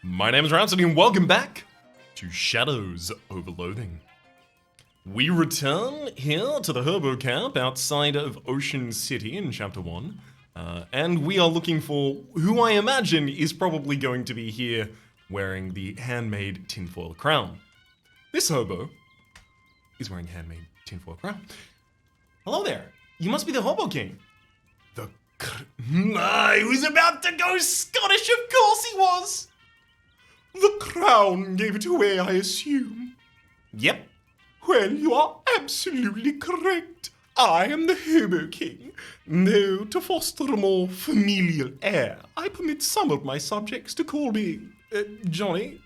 My name is Rhapsody and welcome back to Shadows over Loathing. We return here to the Hobo camp outside of Ocean City in Chapter 1. And we are looking for who I imagine is probably going to be here wearing the handmade tinfoil crown. This hobo is wearing a handmade tinfoil crown. Hello there. You must be the Hobo King. I was about to go Scottish, of course he was. The crown gave it away, I assume. Yep. Well, you are absolutely correct. I am the Hobo King. Though, to foster a more familial air, I permit some of my subjects to call me, Johnny.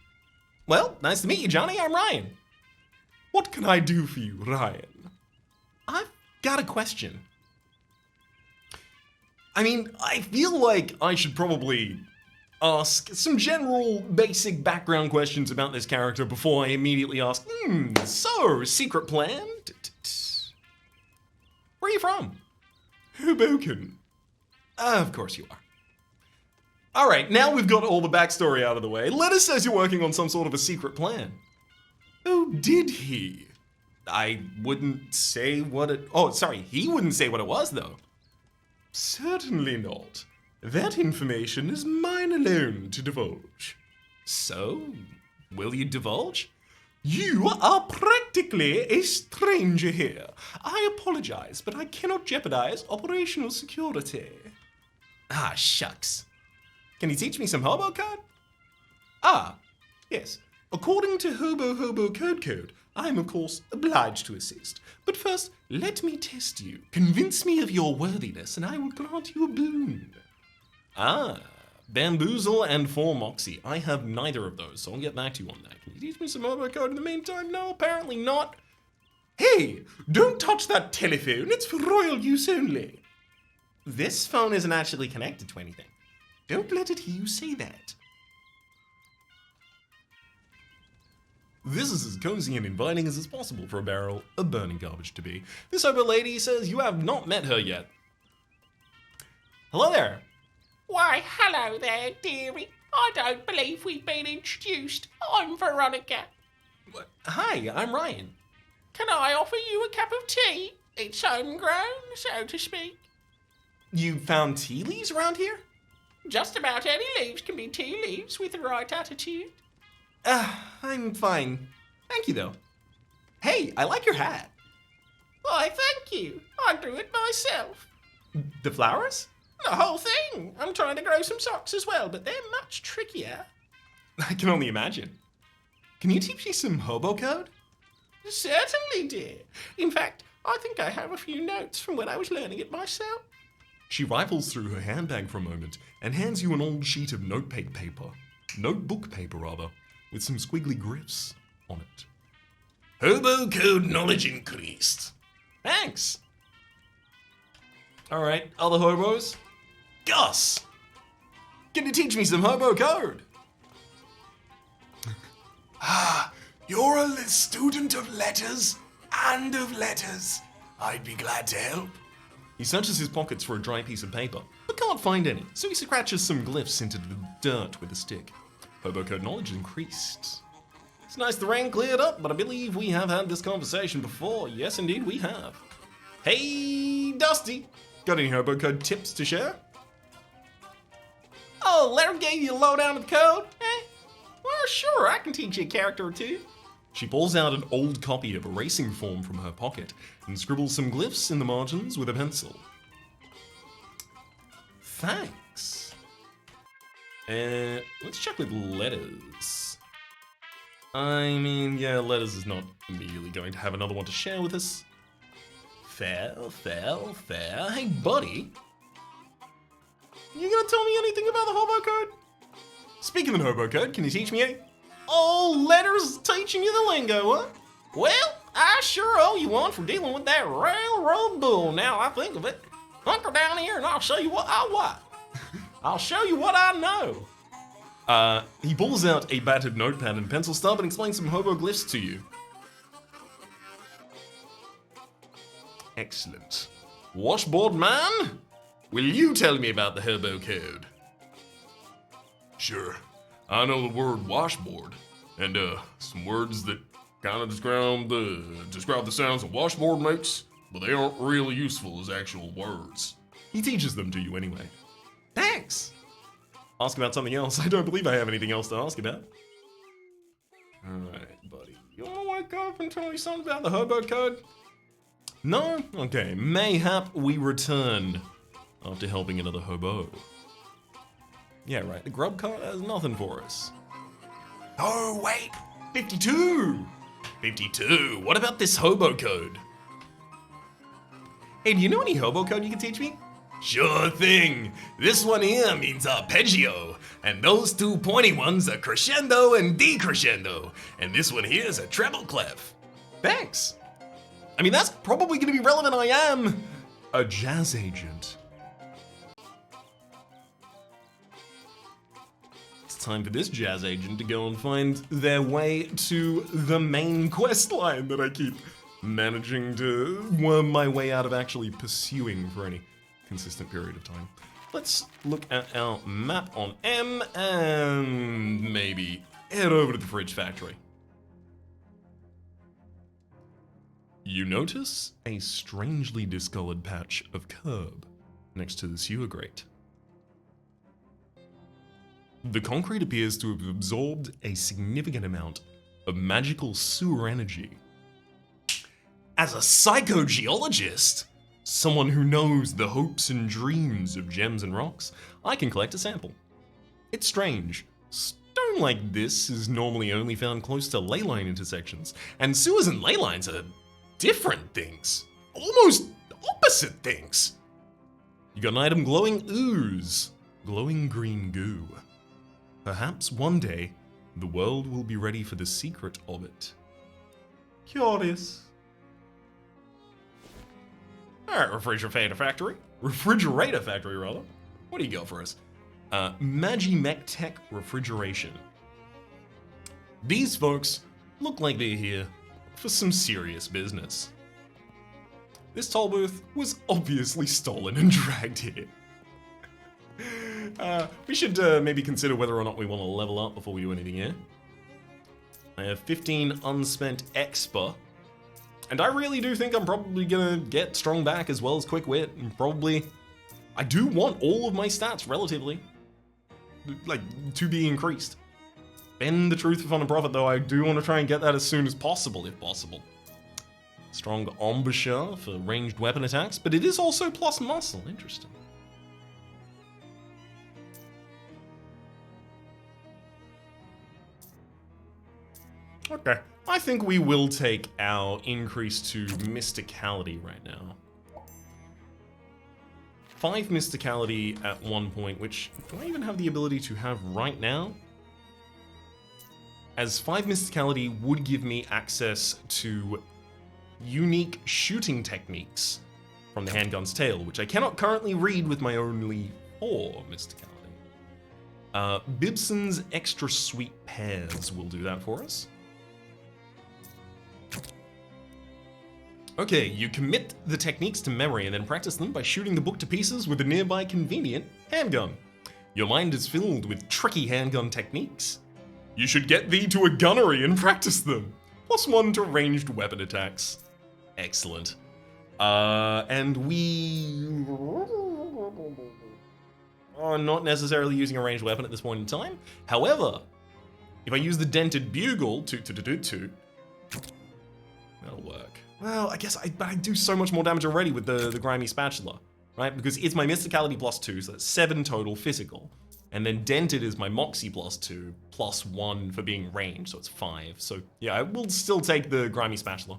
Well, nice to meet you, Johnny. I'm Ryan. What can I do for you, Ryan? I've got a question. I mean, I feel like I should probably ask some general basic background questions about this character before I immediately ask, so, secret plan? Where are you from? Hoboken. Of course you are. Alright, now we've got all the backstory out of the way. Letter says you're working on some sort of a secret plan. Oh, did he? I wouldn't say what it... Oh, sorry, he wouldn't say what it was, though. Certainly not. That information is mine alone to divulge. So, will you divulge? You are practically a stranger here. I apologize, but I cannot jeopardize operational security. Ah, shucks. Can you teach me some hobo code? Ah, yes. According to Hobo Code, I am of course obliged to assist. But first, let me test you. Convince me of your worthiness, and I will grant you a boon. Ah, bamboozle and 4 moxie. I have neither of those, so I'll get back to you on that. Can you teach me some hobo code in the meantime? No, apparently not. Hey, don't touch that telephone. It's for royal use only. This phone isn't actually connected to anything. Don't let it hear you say that. This is as cozy and inviting as is possible for a barrel of burning garbage to be. This hobo lady says you have not met her yet. Hello there. Why, hello there, dearie. I don't believe we've been introduced. I'm Veronica. Hi, I'm Ryan. Can I offer you a cup of tea? It's homegrown, so to speak. You found tea leaves around here? Just about any leaves can be tea leaves with the right attitude. I'm fine. Thank you, though. Hey, I like your hat. Why, thank you. I grew it myself. The flowers? The whole thing. I'm trying to grow some socks as well, but they're much trickier. I can only imagine. Can you teach me some hobo code? Certainly, dear. In fact, I think I have a few notes from when I was learning it myself. She rifles through her handbag for a moment and hands you an old sheet of notebook paper, with some squiggly glyphs on it. Hobo code knowledge increased. Thanks. All right, other hobos. Gus, can you teach me some hobo code? You're a student of letters and of letters. I'd be glad to help. He searches his pockets for a dry piece of paper, but can't find any, so he scratches some glyphs into the dirt with a stick. Hobo code knowledge increased. It's nice the rain cleared up, but I believe we have had this conversation before. Yes, indeed, we have. Hey, Dusty, got any hobo code tips to share? Oh, Larry gave you a lowdown of the code? Well, sure, I can teach you a character or two. She pulls out an old copy of a racing form from her pocket and scribbles some glyphs in the margins with a pencil. Thanks. Let's check with letters. I mean, yeah, letters is not immediately going to have another one to share with us. Fair. Hey, buddy. You gonna tell me anything about the hobo code? Speaking of hobo code, can you teach me Oh, letters teaching you the lingo, huh? Well, I sure owe you one for dealing with that railroad bull, now I think of it. Hunker down here and I'll show you what I want. I'll show you what I know. He pulls out a battered notepad and pencil stub and explains some hobo glyphs to you. Excellent. Washboard man, will you tell me about the hobo code? Sure. I know the word washboard, and some words that kind of describe the sounds a washboard makes, but they aren't really useful as actual words. He teaches them to you anyway. Thanks! Ask about something else. I don't believe I have anything else to ask about. Alright, buddy. You wanna wake up and tell me something about the Hobo code? No? Okay, mayhap we return after helping another hobo. Yeah, right, the grub cart has nothing for us. Oh, wait! 52! 52, what about this hobo code? Hey, do you know any hobo code you can teach me? Sure thing. This one here means arpeggio, and those two pointy ones are crescendo and decrescendo, and this one here is a treble clef. Thanks. I mean, that's probably gonna be relevant. I am a jazz agent. It's time for this jazz agent to go and find their way to the main quest line that I keep managing to worm my way out of actually pursuing for any consistent period of time. Let's look at our map on M and maybe head over to the fridge factory. You notice a strangely discolored patch of curb next to the sewer grate. The concrete appears to have absorbed a significant amount of magical sewer energy. As a psychogeologist, someone who knows the hopes and dreams of gems and rocks, I can collect a sample. It's strange. Stone like this is normally only found close to ley line intersections, and sewers and ley lines are different things. Almost opposite things. You got an item glowing ooze, glowing green goo. Perhaps one day, the world will be ready for the secret of it. Curious. Alright, refrigerator factory, rather. What do you got for us? Magimech Tech Refrigeration. These folks look like they're here for some serious business. This toll booth was obviously stolen and dragged here. We should maybe consider whether or not we want to level up before we do anything here. I have 15 unspent expa. And I really do think I'm probably gonna get strong back as well as quick wit, and probably, I do want all of my stats relatively, like, to be increased. Bend the truth for fun and profit though, I do want to try and get that as soon as possible, if possible. Strong embouchure for ranged weapon attacks, but it is also plus muscle, interesting. Okay. I think we will take our increase to mysticality right now. 5 mysticality at one point, which do I even have the ability to have right now? As 5 mysticality would give me access to unique shooting techniques from the handgun's tail, which I cannot currently read with my only 4 mysticality. Bibson's extra sweet pears will do that for us. Okay, you commit the techniques to memory and then practice them by shooting the book to pieces with a nearby convenient handgun. Your mind is filled with tricky handgun techniques. You should get thee to a gunnery and practice them. +1 to ranged weapon attacks. Excellent. And we are not necessarily using a ranged weapon at this point in time. However, if I use the dented bugle, toot, that'll work. Well, I guess I do so much more damage already with the grimy spatula, right? Because it's my mysticality +2, so that's 7 total physical. And then dented is my moxie +2, +1 for being ranged, so it's 5. So yeah, I will still take the grimy spatula.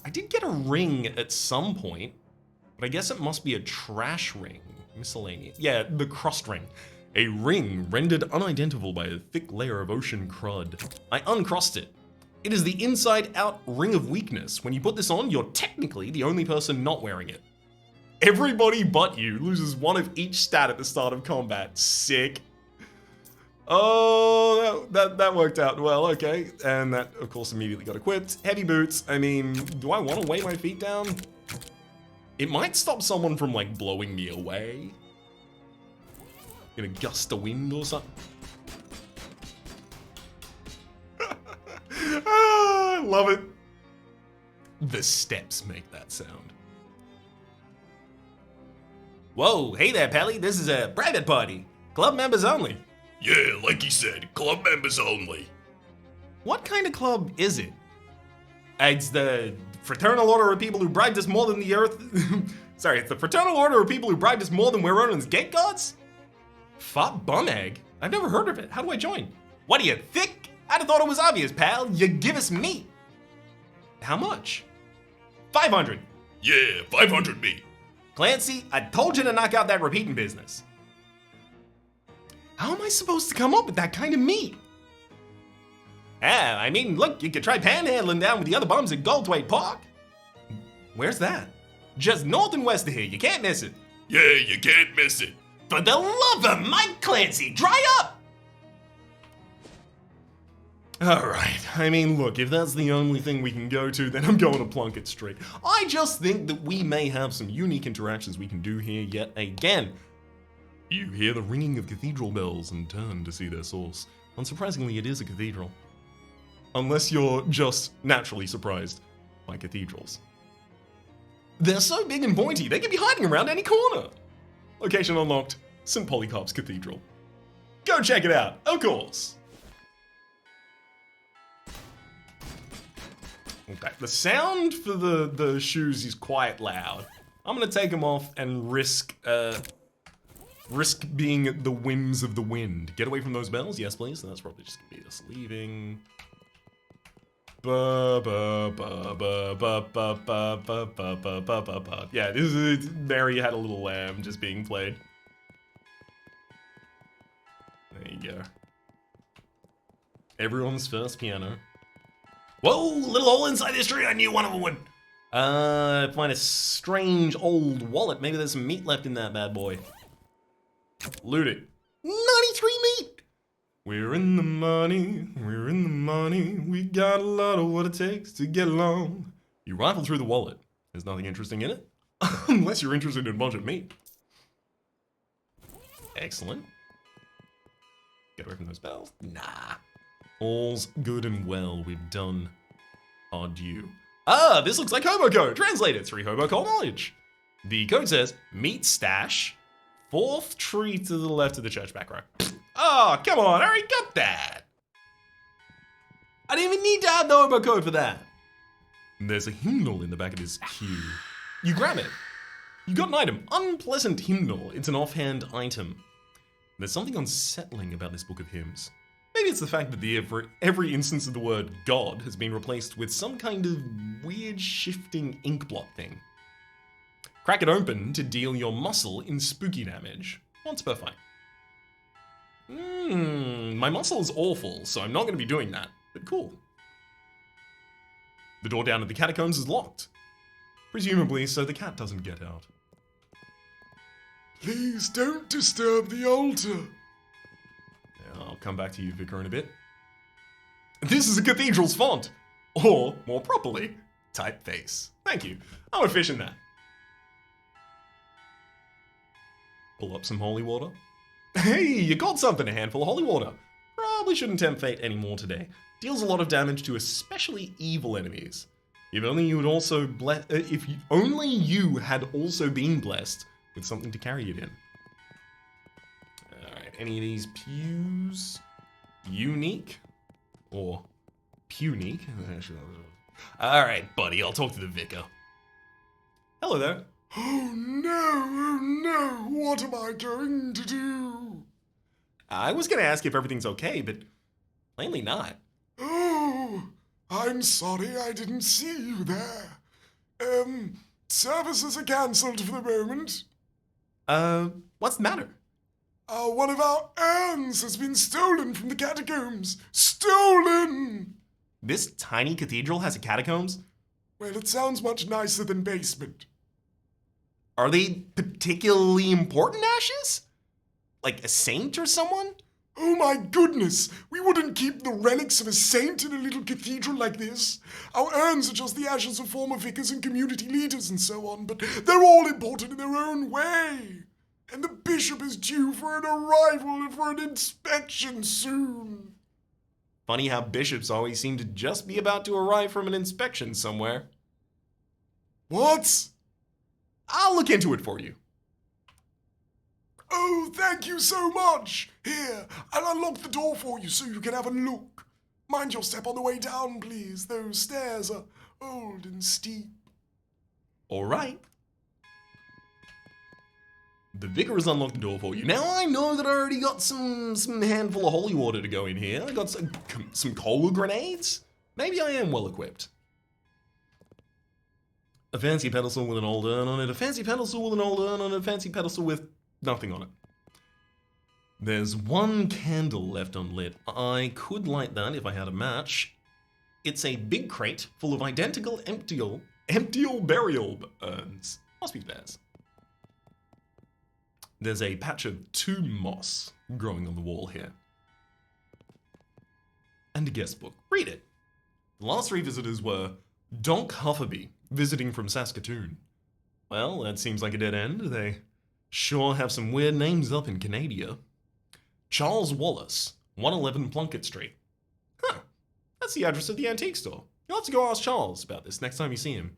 I did get a ring at some point, but I guess it must be a trash ring. Miscellaneous. Yeah, the crust ring. A ring rendered unidentifiable by a thick layer of ocean crud. I uncrossed it. It is the inside-out ring of weakness. When you put this on, you're technically the only person not wearing it. Everybody but you loses 1 of each stat at the start of combat. Sick. Oh, that worked out well, okay. And that, of course, immediately got equipped. Heavy boots. I mean, do I want to weigh my feet down? It might stop someone from, like, blowing me away. In a gust of wind or something. love it. The steps make that sound. Whoa, hey there, Pally. This is a private party. Club members only. Yeah, like he said, club members only. What kind of club is it? It's the Fraternal Order of people who bribed us more than the Earth. Sorry, it's the Fraternal Order of people who bribed us more than we're Ronan's gate gods? Fat bum egg? I've never heard of it. How do I join? What are you, thick? I'd have thought it was obvious, pal. You give us meat. How much? 500. Yeah, 500 me. Clancy, I told you to knock out that repeating business. How am I supposed to come up with that kind of meat? I mean, look, you could try panhandling down with the other bums at Goldthwaite Park. Where's that? Just north and west of here. You can't miss it. Yeah, you can't miss it. For the love of Mike Clancy, dry up! Alright, I mean, look, if that's the only thing we can go to, then I'm going to Plunkett Street. I just think that we may have some unique interactions we can do here yet again. You hear the ringing of cathedral bells and turn to see their source. Unsurprisingly, it is a cathedral. Unless you're just naturally surprised by cathedrals. They're so big and pointy, they can be hiding around any corner. Location unlocked, St. Polycarp's Cathedral. Go check it out, of course. Okay, the sound for the shoes is quite loud. I'm gonna take them off and risk being the whims of the wind. Get away from those bells, yes please. That's probably just gonna be us leaving. Yeah, this is Mary Had a Little Lamb just being played. There you go. Everyone's first piano. Whoa, little hole inside this tree. I knew one of them would. Find a strange old wallet. Maybe there's some meat left in that bad boy. Loot it. 93 meat! We're in the money, we're in the money. We got a lot of what it takes to get along. You rifle through the wallet. There's nothing interesting in it. Unless you're interested in a bunch of meat. Excellent. Get away from those bells. Nah. All's good and well. We've done our due. Ah, this looks like Hobo code. Translated. 3 Hobo code knowledge. The code says, meat stash, 4th tree to the left of the church back row. Oh, come on, I already got that. I didn't even need to add the Hobo code for that. There's a hymnal in the back of this queue. You grab it. You got an item. Unpleasant hymnal. It's an offhand item. There's something unsettling about this book of hymns. Maybe it's the fact that every instance of the word God has been replaced with some kind of weird shifting ink blot thing. Crack it open to deal your muscle in spooky damage. Once per fight. My muscle is awful, so I'm not going to be doing that, but cool. The door down to the catacombs is locked. Presumably so the cat doesn't get out. Please don't disturb the altar. I'll come back to you, Vicar, in a bit. This is a cathedral's font. Or, more properly, typeface. Thank you. I'm efficient that. Pull up some holy water. Hey, you got something, a handful of holy water. Probably shouldn't tempt fate anymore today. Deals a lot of damage to especially evil enemies. If only you had also been blessed with something to carry it in. Alright, any of these pews? Unique? Or punique? Alright, buddy, I'll talk to the vicar. Hello there. Oh no, what am I going to do? I was gonna ask if everything's okay, but plainly not. Oh, I'm sorry I didn't see you there. Services are cancelled for the moment. What's the matter? One of our urns has been stolen from the catacombs. Stolen! This tiny cathedral has a catacombs? Well, it sounds much nicer than basement. Are they particularly important ashes? Like a saint or someone? Oh my goodness! We wouldn't keep the relics of a saint in a little cathedral like this. Our urns are just the ashes of former vicars and community leaders and so on, but they're all important in their own way. And the bishop is due for an arrival and for an inspection soon. Funny how bishops always seem to just be about to arrive from an inspection somewhere. What? I'll look into it for you. Oh, thank you so much. Here, I'll unlock the door for you so you can have a look. Mind your step on the way down, please. Those stairs are old and steep. All right. The vicar has unlocked the door for you. Now I know that I already got some handful of holy water to go in here. I got some cola grenades. Maybe I am well equipped. A fancy pedestal with an old urn on it. A fancy pedestal with an old urn on it. A fancy pedestal with nothing on it. There's one candle left unlit. I could light that if I had a match. It's a big crate full of identical emptial burial urns. Must be theirs. There's a patch of tomb moss growing on the wall here. And a guest book. Read it. The last 3 visitors were Donk Hufferby, visiting from Saskatoon. Well, that seems like a dead end. They sure have some weird names up in Canada. Charles Wallace, 111 Plunkett Street. Huh, that's the address of the antique store. You'll have to go ask Charles about this next time you see him.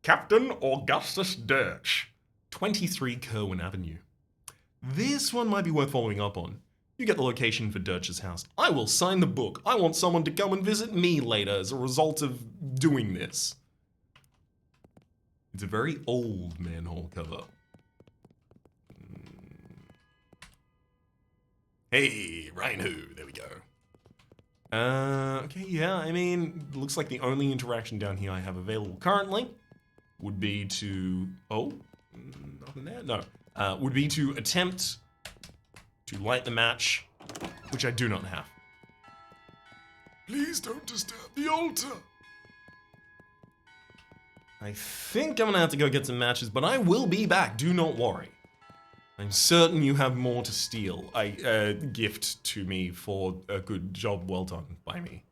Captain Augustus Dirch, 23 Kerwin Avenue. This one might be worth following up on. You get the location for Dirch's house. I will sign the book. I want someone to come and visit me later as a result of doing this. It's a very old manhole cover. Hey, Ryan Who, there we go. Okay, yeah, I mean, looks like the only interaction down here I have available currently would be to, nothing there? No. Would be to attempt to light the match, which I do not have. Please don't disturb the altar. I think I'm gonna have to go get some matches, but I will be back, do not worry. I'm certain you have more to steal. Gift to me for a good job well done by me.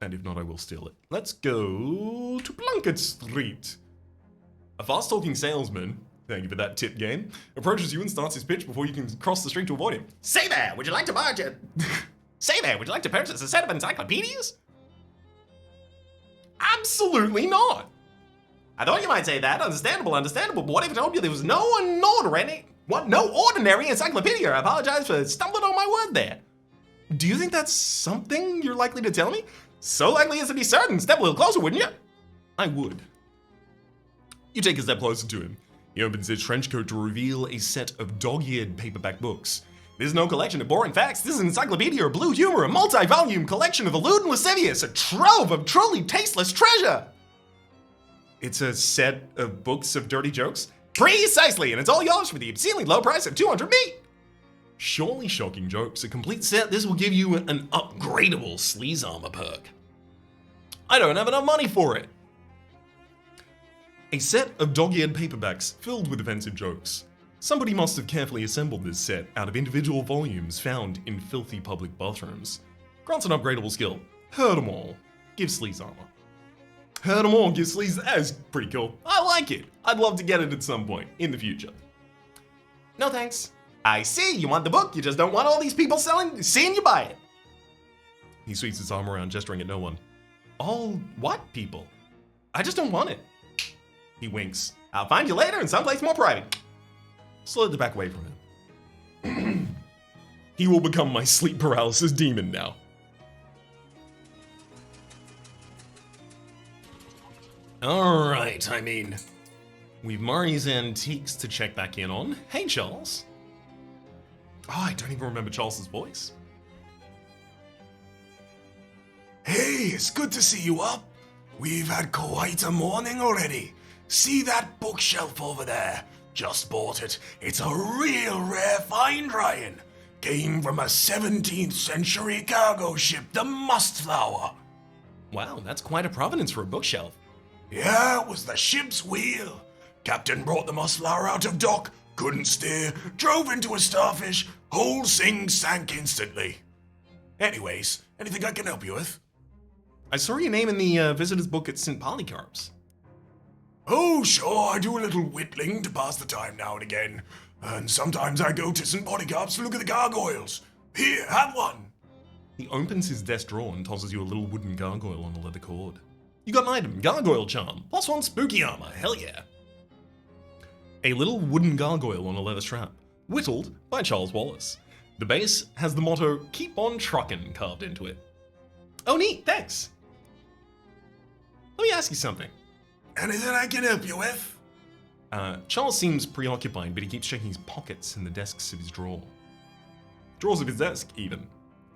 And if not, I will steal it. Let's go to Plunkett Street. A fast-talking salesman, thank you for that tip game, approaches you and starts his pitch before you can cross the street to avoid him. Say there, would you like to buy a... Say there, would you like to purchase a set of encyclopedias? Absolutely not! I thought you might say that. Understandable, but what if I told you there was no ordinary encyclopedia? I apologize for stumbling on my word there. Do you think that's something you're likely to tell me? So likely as to be certain. Step a little closer, wouldn't you? I would. You take a step closer to him. He opens his trench coat to reveal a set of dog-eared paperback books. This is no collection of boring facts. This is an encyclopedia of blue humor, a multi-volume collection of the lewd and lascivious, a trove of truly tasteless treasure. It's a set of books of dirty jokes? Precisely, and it's all yours for the obscenely low price of 200 meat. Surely shocking jokes. A complete set. This will give you an upgradable sleaze armor perk. I don't have enough money for it. A set of dog-eared paperbacks filled with offensive jokes. Somebody must have carefully assembled this set out of individual volumes found in filthy public bathrooms. Grants an upgradable skill. Hurt 'em all. Give sleaze armor. Hurt 'em all, give sleaze. That is pretty cool. I like it. I'd love to get it at some point in the future. No thanks. I see, you want the book, you just don't want all these people seeing you buy it. He sweeps his arm around, gesturing at no one. All what people? I just don't want it. He winks. I'll find you later in someplace more private. Slowly back away from him. He will become my sleep paralysis demon now. Alright, I mean, we've Murray's Antiques to check back in on. Hey, Charles. Oh, I don't even remember Charles's voice. Hey, it's good to see you up. We've had quite a morning already. See that bookshelf over there? Just bought it. It's a real rare find, Ryan. Came from a 17th century cargo ship, the Mustflower. Wow, that's quite a provenance for a bookshelf. Yeah, it was the ship's wheel. Captain brought the Mustflower out of dock, couldn't steer, drove into a starfish, whole thing sank instantly. Anyways, anything I can help you with? I saw your name in the visitor's book at St. Polycarp's. Oh, sure, I do a little whittling to pass the time now and again. And sometimes I go to St. Polycarp's to look at the gargoyles. Here, have one. He opens his desk drawer and tosses you a little wooden gargoyle on a leather cord. You got an item, gargoyle charm, +1 spooky armor, hell yeah. A little wooden gargoyle on a leather strap, whittled by Charles Wallace. The base has the motto, "Keep on truckin'" carved into it. Oh neat, thanks. Let me ask you something. Anything I can help you with? Charles seems preoccupied, but he keeps checking his pockets and the desks of his drawers of his desk, even.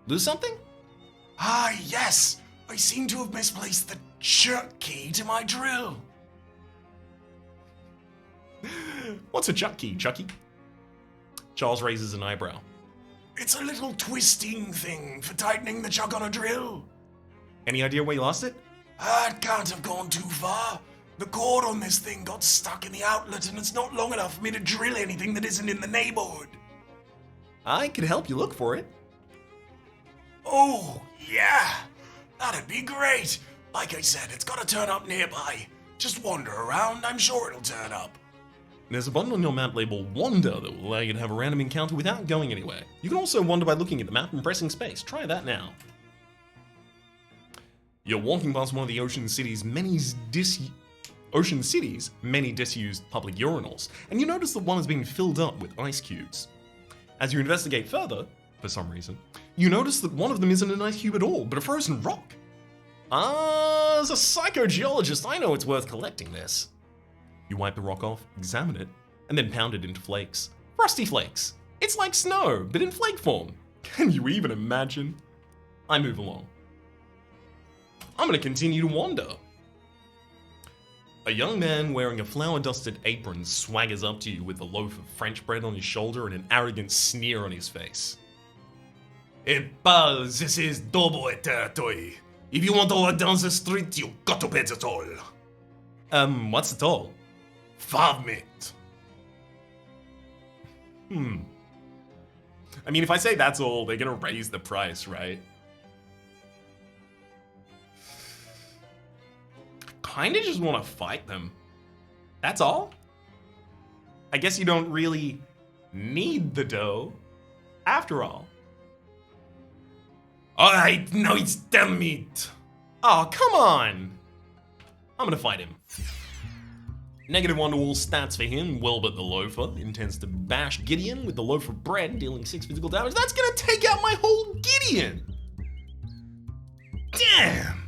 Lose something? Ah, yes. I seem to have misplaced the chuck key to my drill. What's a chuck key, Chucky? Charles raises an eyebrow. It's a little twisting thing for tightening the chuck on a drill. Any idea where you lost it? It can't have gone too far. The cord on this thing got stuck in the outlet and it's not long enough for me to drill anything that isn't in the neighborhood. I could help you look for it. Oh, yeah. That'd be great. Like I said, it's gotta turn up nearby. Just wander around, I'm sure it'll turn up. There's a button on your map labeled Wander that will allow you to have a random encounter without going anywhere. You can also wander by looking at the map and pressing space. Try that now. You're walking past one of the Ocean City's many disused public urinals, and you notice that one has been filled up with ice cubes. As you investigate further, for some reason, you notice that one of them isn't an ice cube at all, but a frozen rock. As a psychogeologist, I know it's worth collecting this. You wipe the rock off, examine it, and then pound it into flakes. Frosty flakes. It's like snow, but in flake form. Can you even imagine? I move along. I'm gonna continue to wander. A young man wearing a flour-dusted apron swaggers up to you with a loaf of French bread on his shoulder and an arrogant sneer on his face. Hey pal, this is Doughboy territory. If you want to walk down the street, you got to pay the toll. What's the toll? 5 minutes. I mean, if I say that's all, they're gonna raise the price, right? Kinda just wanna fight them. That's all? I guess you don't really need the dough, after all. Alright, now it's damn meat. Oh, come on! I'm gonna fight him. -1 to all stats for him. Wilbert the Loafer intends to bash Gideon with the loaf of bread, dealing 6 physical damage. That's gonna take out my whole Gideon! Damn!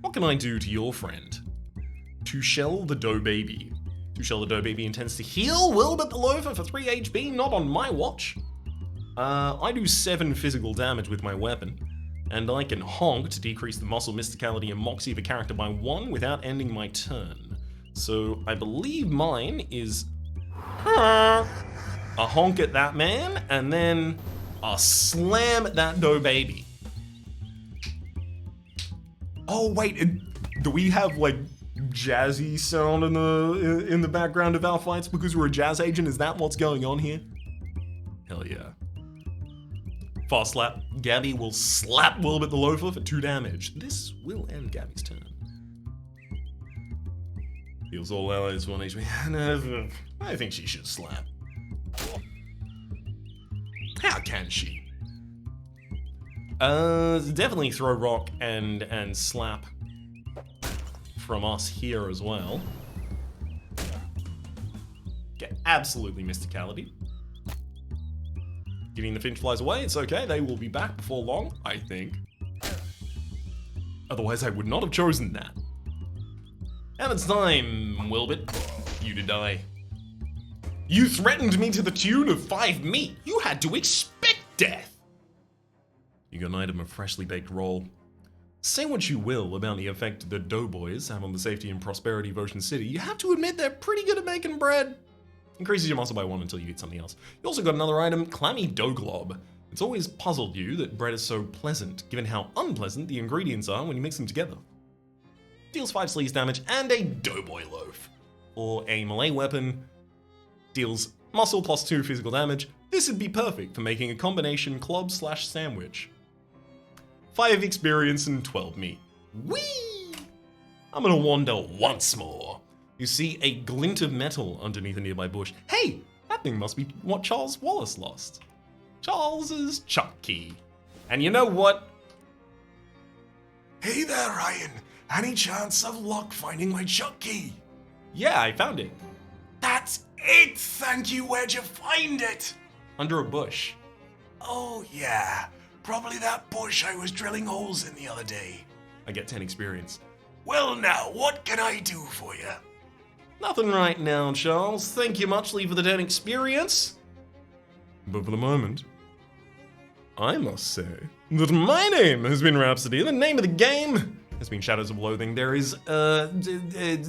What can I do to your friend? Tushel the Dough Baby. Tushel the Dough Baby intends to heal Wilbert the Loafer for 3 HP, not on my watch. I do 7 physical damage with my weapon, and I can honk to decrease the muscle, mysticality, and moxie of a character by 1 without ending my turn. So I believe mine is a honk at that man, and then a slam at that Dough Baby. Oh wait, do we have like jazzy sound in the background of our fights because we're a jazz agent? Is that what's going on here? Hell yeah. Fast slap. Gabby will slap Wilbert the Loafer for 2 damage. This will end Gabby's turn. Heals all allies 1 HP. No, I think she should slap. How can she? Definitely throw rock and slap from us here as well. Get absolutely mysticality. Getting the Finch flies away, it's okay, they will be back before long, I think. Otherwise I would not have chosen that. And it's time, Wilbert, you to die. You threatened me to the tune of 5 meat. You had to expect death. You got an item of freshly baked roll. Say what you will about the effect the Doughboys have on the safety and prosperity of Ocean City, you have to admit they're pretty good at making bread. Increases your muscle by 1 until you eat something else. You also got another item, Clammy Dough Glob. It's always puzzled you that bread is so pleasant, given how unpleasant the ingredients are when you mix them together. Deals 5 sleaze damage and a Doughboy Loaf. Or a melee weapon, deals muscle plus 2 physical damage. This would be perfect for making a combination club/sandwich. 5 experience and 12 meat. Whee! I'm gonna wander once more. You see a glint of metal underneath a nearby bush. Hey, That thing must be what Charles Wallace lost. Charles's chuck key. And you know what? Hey there, Ryan. Any chance of luck finding my chuck key? Yeah, I found it. That's it, thank you. Where'd you find it? Under a bush. Oh, yeah. Probably that bush I was drilling holes in the other day. I get 10 experience. Well, now, what can I do for you? Nothing right now, Charles. Thank you muchly for the 10 experience. But for the moment, I must say that my name has been Rhapsody. The name of the game has been Shadows of Loathing. There is a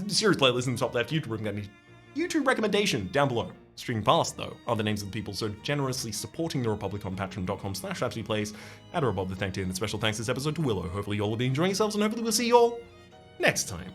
series playlist in the top left YouTube recommendation down below. Streaming past, though, are the names of the people so generously supporting the Republic on patreon.com/RhapsodyPlays. Add a Rob the thank you, and a special thanks this episode to Willow. Hopefully you all will be enjoying yourselves, and hopefully we'll see you all next time.